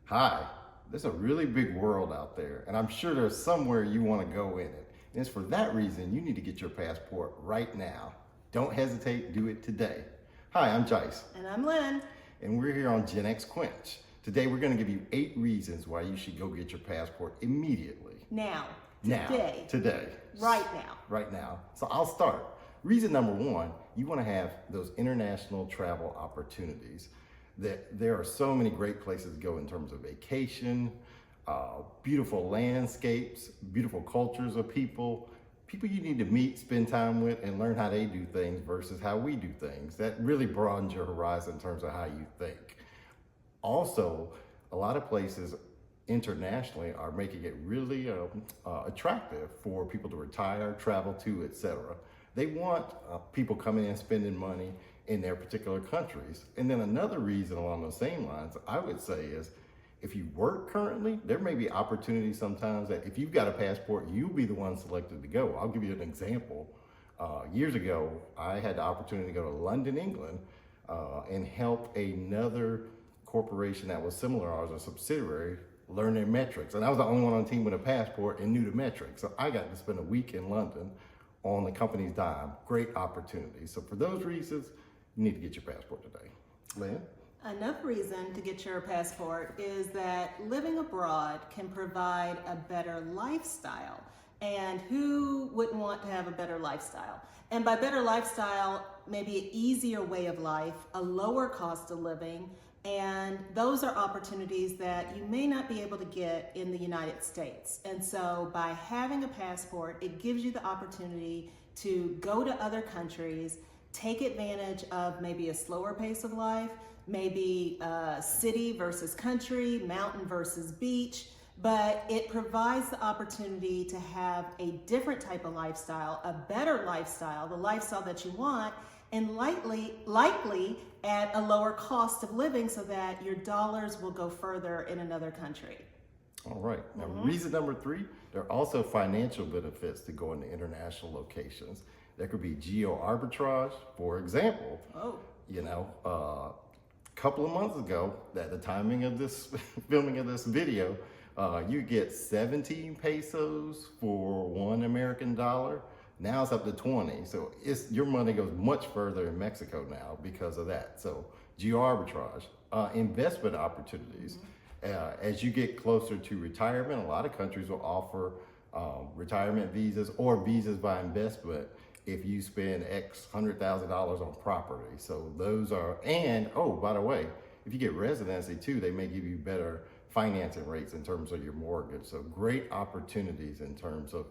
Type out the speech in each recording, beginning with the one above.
Hi, there's a really big world out there, and I'm sure there's somewhere you want to go in it. And it's for that reason you need to get your passport right now. Don't hesitate, do it today. Hi, I'm Jice, And I'm Lynn. and we're here on Gen X Quench. Today we're going to give you 8 reasons why you should go get your passport immediately. Now, Today. right now. Right now. So I'll start. Reason number 1, you want to have those international travel opportunities. There are so many great places to go in terms of vacation, beautiful landscapes, beautiful cultures of people you need to meet, spend time with, and learn how they do things versus how we do things. That really broadens your horizon in terms of how you think. Also, a lot of places internationally are making it really attractive for people to retire, travel to, etc. They want people coming in and spending money in their particular countries. And then another reason along those same lines, I would say, is if you work currently, there may be opportunities sometimes that if you've got a passport, you'll be the one selected to go. I'll give you an example. Years ago, I had the opportunity to go to London, England, and help another corporation that was similar, ours, a subsidiary, learn their metrics. And I was the only one on the team with a passport and knew the metrics. So I got to spend a week in London on the company's dime. Great opportunity. So for those reasons, you need to get your passport today. Lynn? Another reason to get your passport is that living abroad can provide a better lifestyle. And who wouldn't want to have a better lifestyle? And by better lifestyle, maybe an easier way of life, a lower cost of living, and those are opportunities that you may not be able to get in the United States. And so by having a passport, it gives you the opportunity to go to other countries, take advantage of maybe a slower pace of life, maybe city versus country, mountain versus beach, but it provides the opportunity to have a different type of lifestyle, a better lifestyle, the lifestyle that you want, and likely at a lower cost of living so that your dollars will go further in another country. All right. Now, reason number 3, there are also financial benefits to going to international locations. There could be geo arbitrage, for example. A couple of months ago, at the timing of this filming of this video, you get 17 pesos for $1 American dollar. Now it's up to 20. So your money goes much further in Mexico now because of that. So geo arbitrage, investment opportunities. As you get closer to retirement, a lot of countries will offer retirement visas or visas by investment if you spend X $100,000 on property. So those are, and oh, by the way, if you get residency too, they may give you better financing rates in terms of your mortgage. So great opportunities in terms of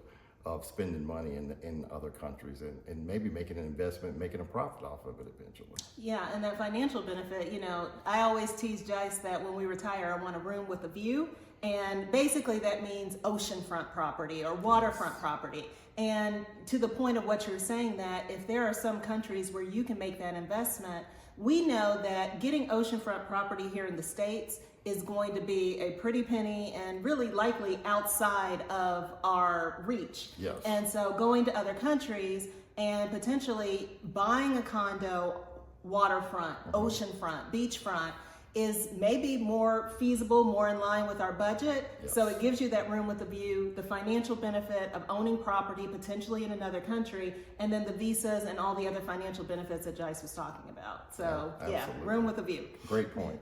spending money in other countries and maybe making an investment, making a profit off of it eventually. Yeah, and that financial benefit, I always tease Jice that when we retire, I want a room with a view. And basically that means oceanfront property or waterfront property. And to the point of what you're saying, that if there are some countries where you can make that investment, we know that getting oceanfront property here in the States is going to be a pretty penny and really likely outside of our reach. Yes. And so going to other countries and potentially buying a condo, waterfront, oceanfront, beachfront, is maybe more feasible, more in line with our budget. Yes. So it gives you that room with a view, the financial benefit of owning property potentially in another country, and then the visas and all the other financial benefits that Jice was talking about. So yeah, room with a view. Great point.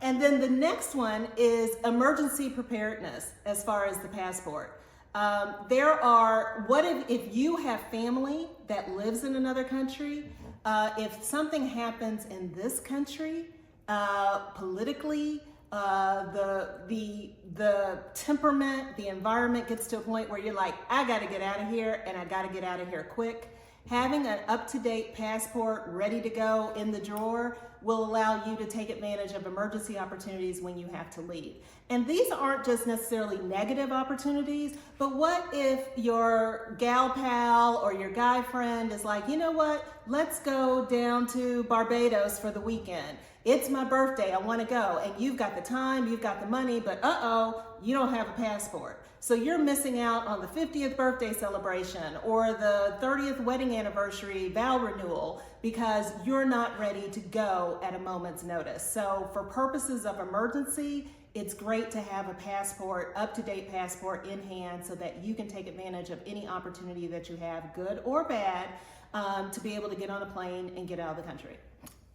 And then the next one is emergency preparedness as far as the passport. If you have family that lives in another country, if something happens in this country, politically, the temperament, the environment gets to a point where you're like, I got to get out of here, and I got to get out of here quick. Having an up-to-date passport ready to go in the drawer will allow you to take advantage of emergency opportunities when you have to leave. And these aren't just necessarily negative opportunities, but what if your gal pal or your guy friend is like, you know what, let's go down to Barbados for the weekend. It's my birthday, I want to go. And you've got the time, you've got the money, but you don't have a passport. So you're missing out on the 50th birthday celebration or the 30th wedding anniversary vow renewal because you're not ready to go at a moment's notice. So for purposes of emergency, it's great to have a passport, up-to-date passport in hand so that you can take advantage of any opportunity that you have, good or bad, to be able to get on a plane and get out of the country.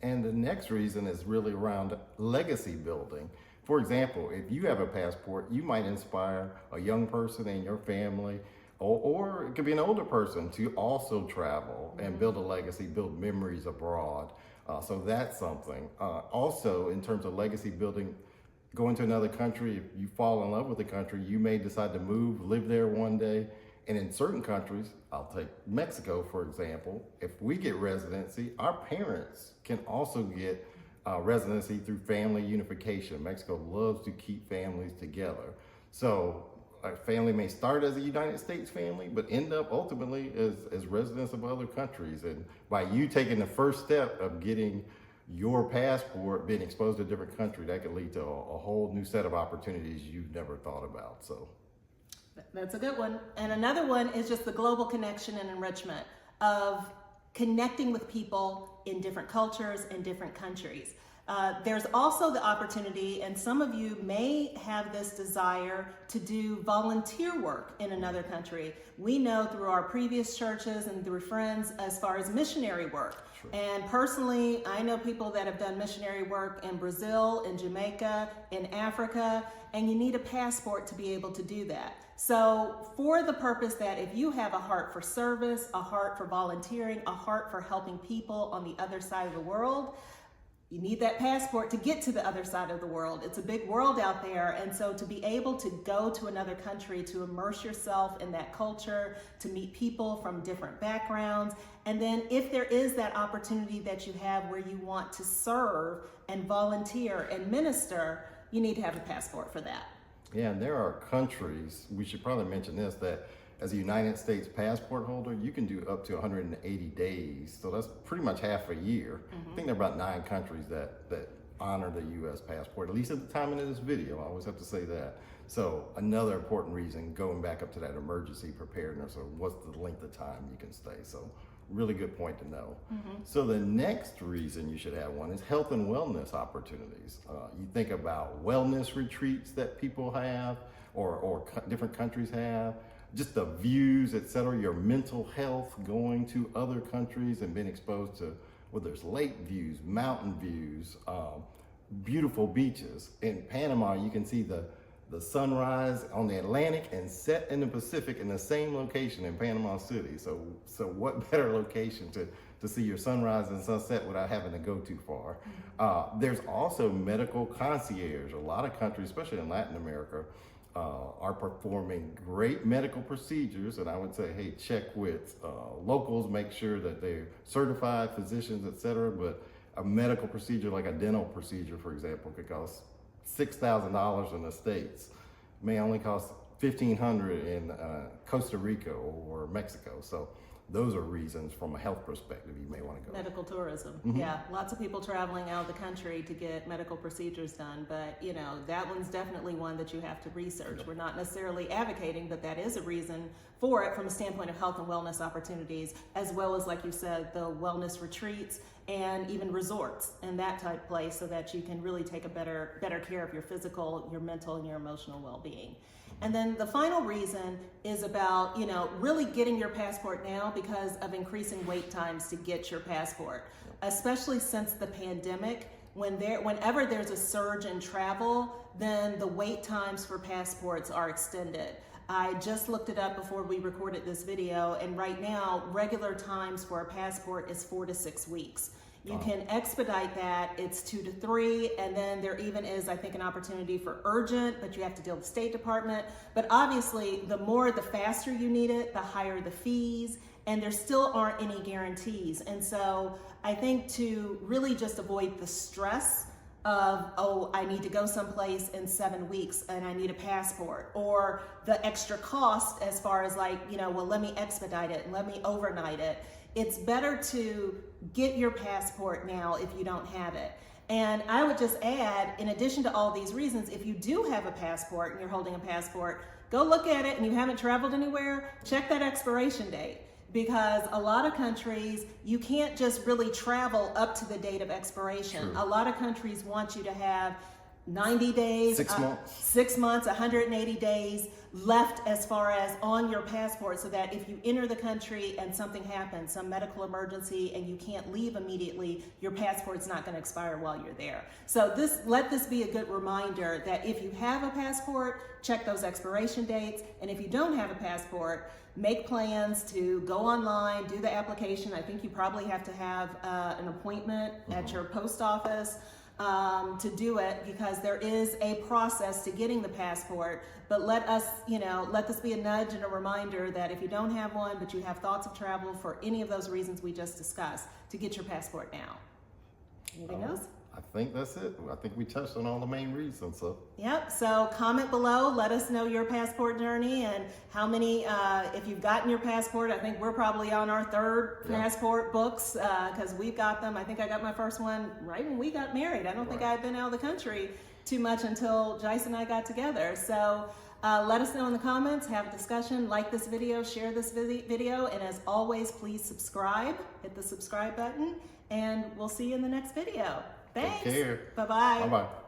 And the next reason is really around legacy building. For example, if you have a passport, you might inspire a young person in your family, or it could be an older person to also travel and build a legacy, build memories abroad. So that's something. Also, in terms of legacy building, going to another country, if you fall in love with the country, you may decide to move, live there one day. And in certain countries, I'll take Mexico, for example, if we get residency, our parents can also get residency through family unification. Mexico loves to keep families together. So a family may start as a United States family, but end up ultimately as residents of other countries. And by you taking the first step of getting your passport, being exposed to a different country, that could lead to a whole new set of opportunities you've never thought about. So that's a good one. And another one is just the global connection and enrichment of connecting with people in different cultures and different countries. There's also the opportunity, and some of you may have this desire to do volunteer work in another country. We know through our previous churches and through friends as far as missionary work. Sure. And personally, I know people that have done missionary work in Brazil, in Jamaica, in Africa, and you need a passport to be able to do that. So for the purpose that if you have a heart for service, a heart for volunteering, a heart for helping people on the other side of the world, you need that passport to get to the other side of the world. It's a big world out there. And so to be able to go to another country, to immerse yourself in that culture, to meet people from different backgrounds. And then if there is that opportunity that you have where you want to serve and volunteer and minister, you need to have a passport for that. Yeah, and there are countries, we should probably mention this, that as a United States passport holder, you can do up to 180 days. So that's pretty much half a year. I think there are about 9 countries that honor the U.S. passport, at least at the time of this video. I always have to say that. So another important reason, going back up to that emergency preparedness, or what's the length of time you can stay. So really good point to know. So the next reason you should have one is health and wellness opportunities. You think about wellness retreats that people have, or different countries have, just the views, etc., your mental health, going to other countries and being exposed to, whether it's lake views, mountain views, beautiful beaches. In Panama, you can see the sunrise on the Atlantic and set in the Pacific in the same location in Panama City. So what better location to see your sunrise and sunset without having to go too far? There's also medical concierge. A lot of countries, especially in Latin America, are performing great medical procedures, and I would say, hey, check with locals, make sure that they're certified physicians, etc. But a medical procedure like a dental procedure, for example, could cost $6,000 in the States, may only cost $1,500 in Costa Rica or Mexico. So those are reasons from a health perspective you may want to go. Medical tourism. Yeah, lots of people traveling out of the country to get medical procedures done, but you know, that one's definitely one that you have to research. We're not necessarily advocating, but that is a reason for it from a standpoint of health and wellness opportunities, as well as, like you said, the wellness retreats and even resorts and that type of place, so that you can really take a better care of your physical, your mental, and your emotional well-being. And then the final reason is about, really getting your passport now because of increasing wait times to get your passport, especially since the pandemic. Whenever there's a surge in travel, then the wait times for passports are extended. I just looked it up before we recorded this video, and right now, regular times for a passport is 4 to 6 weeks. You can expedite that, it's 2 to 3, and then there even is, I think, an opportunity for urgent, but you have to deal with the State Department. But obviously, the faster you need it, the higher the fees, and there still aren't any guarantees. And so I think to really just avoid the stress of, oh, I need to go someplace in 7 weeks and I need a passport, or the extra cost as far as well, let me expedite it, let me overnight it. It's better to get your passport now if you don't have it. And I would just add, in addition to all these reasons, if you do have a passport and you're holding a passport, go look at it and you haven't traveled anywhere, check that expiration date. Because a lot of countries, you can't just really travel up to the date of expiration. True. A lot of countries want you to have 90 days, 6 months. 6 months, 180 days left as far as on your passport, so that if you enter the country and something happens, some medical emergency, and you can't leave immediately, your passport's not going to expire while you're there. So let this be a good reminder that if you have a passport, check those expiration dates, and if you don't have a passport, make plans to go online, do the application. I think you probably have to have an appointment at your post office to do it, because there is a process to getting the passport. But let this be a nudge and a reminder that if you don't have one, but you have thoughts of travel for any of those reasons we just discussed, to get your passport now. Anything else? I think that's it. I think we touched on all the main reasons. So. Yep. So comment below. Let us know your passport journey and how many, if you've gotten your passport. I think we're probably on our third passport books, because we've got them. I think I got my first one right when we got married. I don't think I had been out of the country too much until Jice and I got together. So let us know in the comments, have a discussion, like this video, share this video, and as always, please subscribe, hit the subscribe button, and we'll see you in the next video. Thanks. Take care. Bye-bye. Bye-bye.